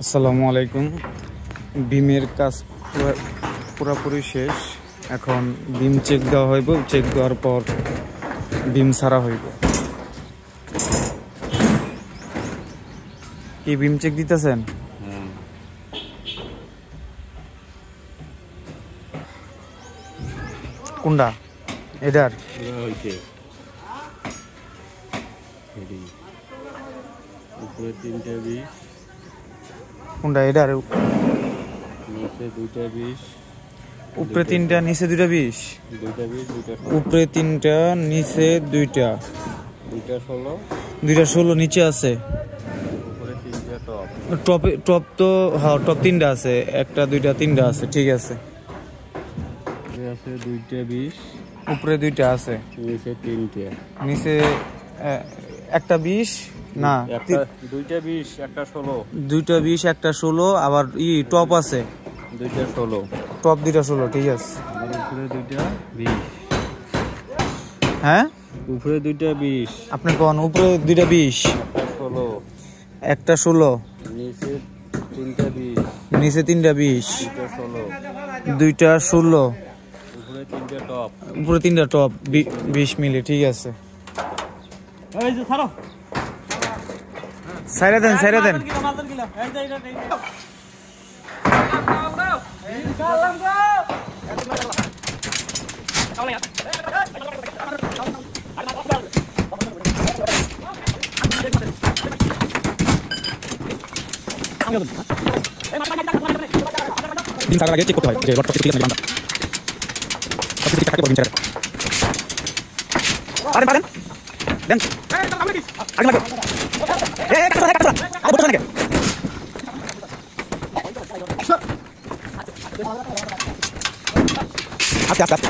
আসসালামু আলাইকুম। বিমের কাজ পুরোপুরি শেষ। এখন বিম চেক দেওয়া হইব, চেক দেওয়ার পর বিম ছাড়া হইব। কি বিম চেক দিতেছেন? কোনটা এটার? উপরে 3টা 20, কোনটা এটার? নিচে 2টা 20, উপরে 3টা নিচে 2টা 20। 2টা 20, 2টা উপরে 3টা নিচে 2টা, 2টা 16, 2টা 16 নিচে আছে। উপরে 3টা টপ। টপ তো হ্যাঁ, টপ 3টা আছে, 1টা 2টা 3টা আছে, ঠিক আছে। উপরে আছে 2টা 20, উপরে 2টা আছে, নিচে 3টা। নিচে একটা 20 না, 2টা 20, একটা 16, 2টা 20 একটা 16, আবার টপ আছে 2টা 16, টপ 2টা 16, ঠিক আছে। আর উপরে 2টা 20, হ্যাঁ উপরে 2টা 20, আপনি কোন উপরে 2টা 20, একটা 16, একটা 16, নিচে 3টা 20, নিচে 3টা 20, 2টা 16, 2টা 16, উপরে 3টা টপ। উপরে 3টা টপ 20 মিলি, ঠিক আছে। এই যে ছাড়ো, সাইরা দেন, সাইরা দেন। দিন সারা আগে চেক করতে হয় যে রড ঠিক আছে নাকি বান্দা ঠিক থাকে বলুন স্যার। পারেন পারেন দেন আগে লাগো। কাটরা আরে বসে নাকি আস্তে আস্তে আস্তে